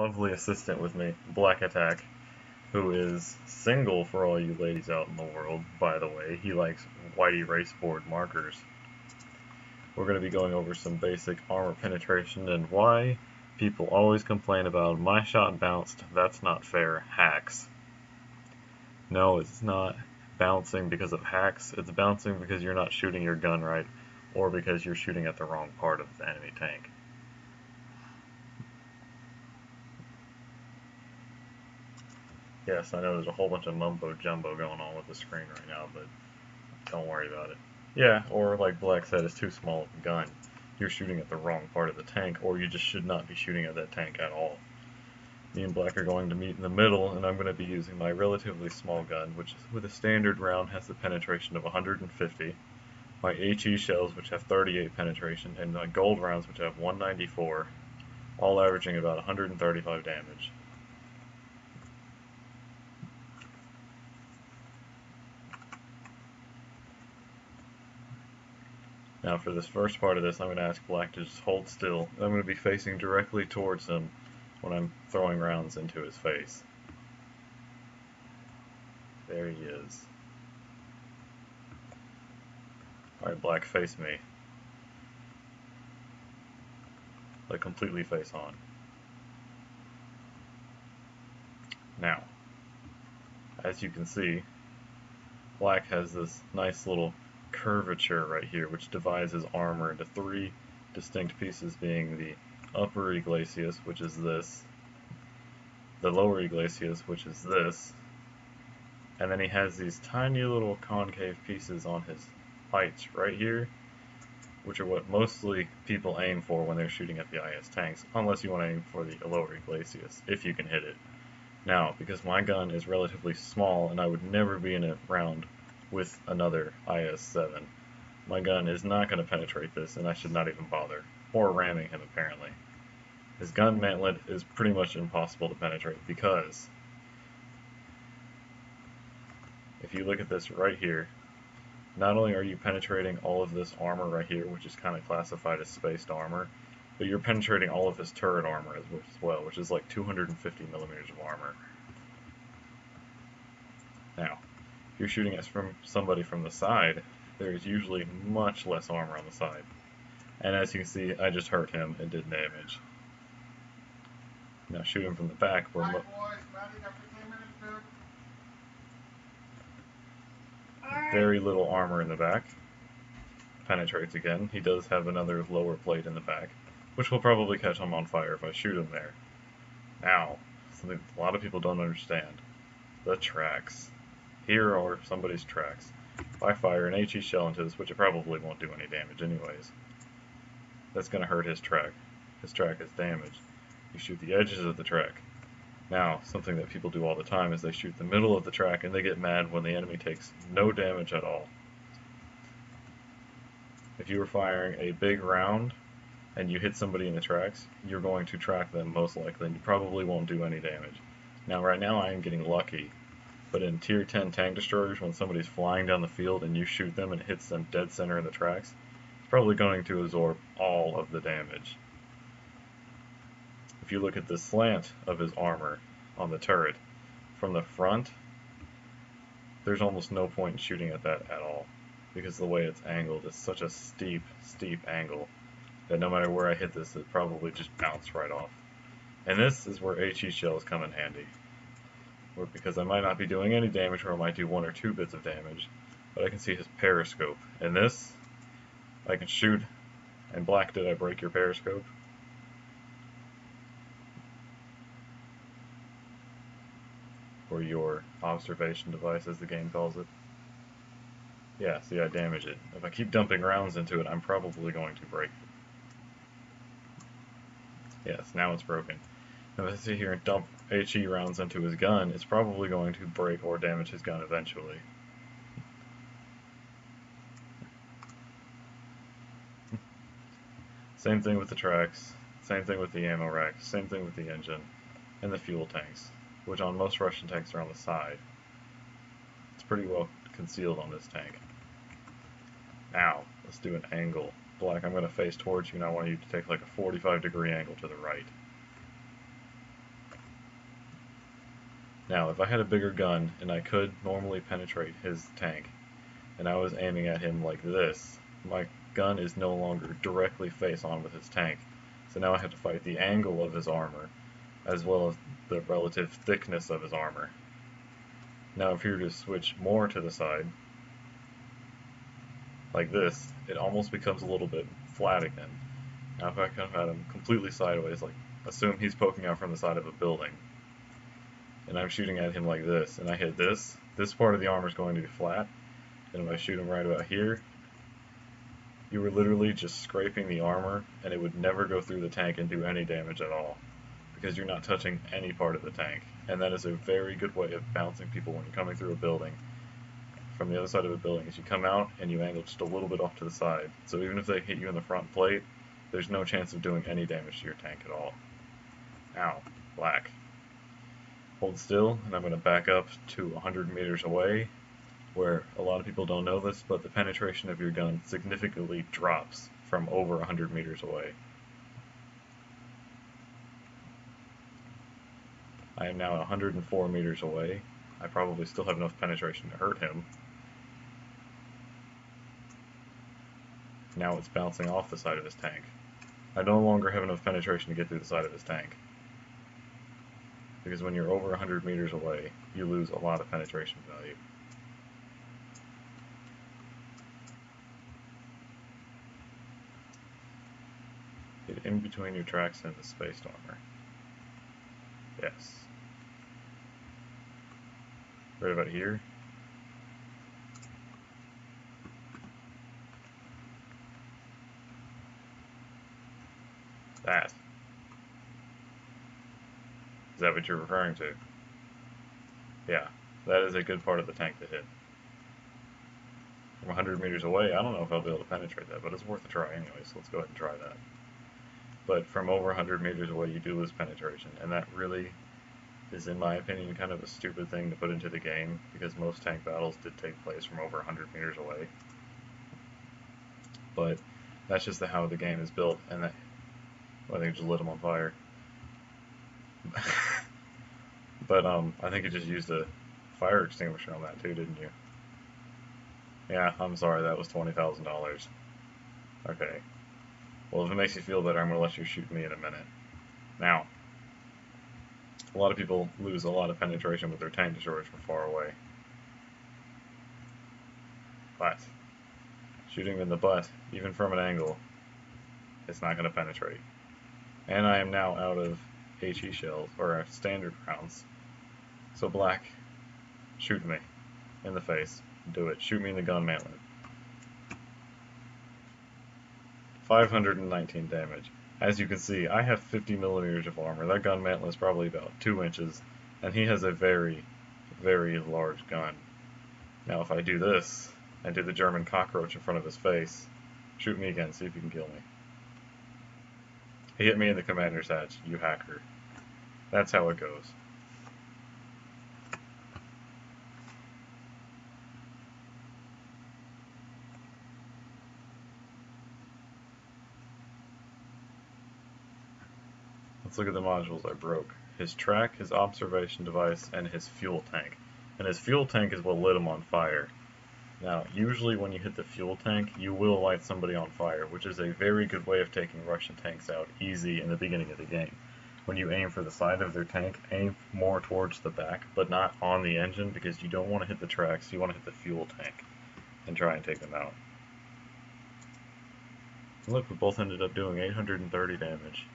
lovely assistant with me, Black Attack, who is single for all you ladies out in the world, by the way. He likes whitey race board markers. We're going to be going over some basic armor penetration and why people always complain about my shot bounced, that's not fair, hacks. No, it's not bouncing because of hacks, it's bouncing because you're not shooting your gun right, or because you're shooting at the wrong part of the enemy tank. Yes, I know there's a whole bunch of mumbo jumbo going on with the screen right now, but don't worry about it. Yeah, or like Black said, it's too small of a gun. You're shooting at the wrong part of the tank, or you just should not be shooting at that tank at all. Me and Black are going to meet in the middle, and I'm going to be using my relatively small gun, which with a standard round has the penetration of 150, my HE shells, which have 38 penetration, and my gold rounds, which have 194, all averaging about 135 damage. Now for this first part of this, I'm going to ask Black to just hold still. I'm going to be facing directly towards him when I'm throwing rounds into his face. There he is. Alright, Black, face me. Like completely face on. Now, as you can see, Black has this nice little curvature right here, which divides his armor into three distinct pieces, being the upper Iglesias, which is this, the lower Iglesias, which is this, and then he has these tiny little concave pieces on his heights right here, which are what mostly people aim for when they're shooting at the IS tanks, unless you want to aim for the lower Iglesias, if you can hit it. Now, because my gun is relatively small and I would never be in a round with another IS-7, my gun is not going to penetrate this, and I should not even bother, or ramming him apparently. His gun mantlet is pretty much impossible to penetrate because if you look at this right here, not only are you penetrating all of this armor right here, which is kind of classified as spaced armor, but you're penetrating all of his turret armor as well, which is like 250 millimeters of armor. Now, if you're shooting us from somebody from the side, there's usually much less armor on the side. And as you can see, I just hurt him and did damage. Now shoot him from the back where very little armor in the back. Penetrates again. He does have another lower plate in the back, which will probably catch him on fire if I shoot him there. Now, something a lot of people don't understand. The tracks. Here are somebody's tracks. If I fire an HE shell into this, which it probably won't do any damage anyways, that's going to hurt his track. His track is damaged. You shoot the edges of the track. Now, something that people do all the time is they shoot the middle of the track and they get mad when the enemy takes no damage at all. If you were firing a big round and you hit somebody in the tracks, you're going to track them most likely, and you probably won't do any damage. Now, right now I am getting lucky, but in Tier 10 tank destroyers, when somebody's flying down the field and you shoot them and it hits them dead center in the tracks, it's probably going to absorb all of the damage. If you look at the slant of his armor on the turret, from the front, there's almost no point in shooting at that at all, because the way it's angled is such a steep angle that no matter where I hit this, it probably just bounced right off. And this is where HE shells come in handy, because I might not be doing any damage, or I might do 1 or 2 bits of damage, but I can see his periscope. And this, I can shoot, and Black, did I break your periscope? Or your observation device, as the game calls it. Yeah, see, I damage it. If I keep dumping rounds into it, I'm probably going to break it. Yes, now it's broken. Now if I sit here and dump HE rounds into his gun, it's probably going to break or damage his gun eventually. Same thing with the tracks, same thing with the ammo rack, same thing with the engine, and the fuel tanks, which on most Russian tanks are on the side. It's pretty well concealed on this tank. Now, let's do an angle. Black, I'm going to face towards you, and I want you to take like a 45-degree angle to the right. Now, if I had a bigger gun and I could normally penetrate his tank, and I was aiming at him like this, my gun is no longer directly face on with his tank. So now I have to fight the angle of his armor, as well as the relative thickness of his armor. Now if you were to switch more to the side, like this, it almost becomes a little bit flat again. Now if I kind of had him completely sideways, like assume he's poking out from the side of a building, and I'm shooting at him like this, and I hit this part of the armor is going to be flat, and if I shoot him right about here, you were literally just scraping the armor, and it would never go through the tank and do any damage at all, because you're not touching any part of the tank. And that is a very good way of bouncing people when you're coming through a building. From the other side of a building, is you come out and you angle just a little bit off to the side. So even if they hit you in the front plate, there's no chance of doing any damage to your tank at all. Ow, black. Hold still, and I'm going to back up to 100 meters away, where a lot of people don't know this, but the penetration of your gun significantly drops from over 100 meters away. I am now 104 meters away. I probably still have enough penetration to hurt him. Now it's bouncing off the side of his tank. I no longer have enough penetration to get through the side of his tank. Because when you're over 100 meters away, you lose a lot of penetration value. Get in between your tracks and the spaced armor. Yes. Right about here. That. Is that what you're referring to? Yeah, that is a good part of the tank to hit. From 100 meters away, I don't know if I'll be able to penetrate that, but it's worth a try anyway, so let's go ahead and try that. But from over 100 meters away, you do lose penetration, and that really is, in my opinion, kind of a stupid thing to put into the game, because most tank battles did take place from over 100 meters away. But that's just how the game is built, and that, well, I think it just lit him on fire. But I think you just used a fire extinguisher on that too, didn't you? Yeah, I'm sorry, that was $20,000. Okay. Well, if it makes you feel better, I'm going to let you shoot me in a minute. Now, a lot of people lose a lot of penetration with their tank destroyers from far away. But shooting in the butt, even from an angle, it's not going to penetrate. And I am now out of HE shells, or standard rounds. So black, shoot me in the face. Do it. Shoot me in the gun mantlet. 519 damage. As you can see, I have 50 millimeters of armor. That gun mantlet is probably about 2 inches, and he has a very, very large gun. Now if I do this, and do the German cockroach in front of his face, shoot me again, see if you can kill me. He hit me in the commander's hatch, you hacker. That's how it goes. Let's look at the modules I broke. His track, his observation device, and his fuel tank. And his fuel tank is what lit him on fire. Now, usually when you hit the fuel tank, you will light somebody on fire, which is a very good way of taking Russian tanks out easy in the beginning of the game. When you aim for the side of their tank, aim more towards the back, but not on the engine, because you don't want to hit the tracks, you want to hit the fuel tank, and try and take them out. Look, we both ended up doing 830 damage.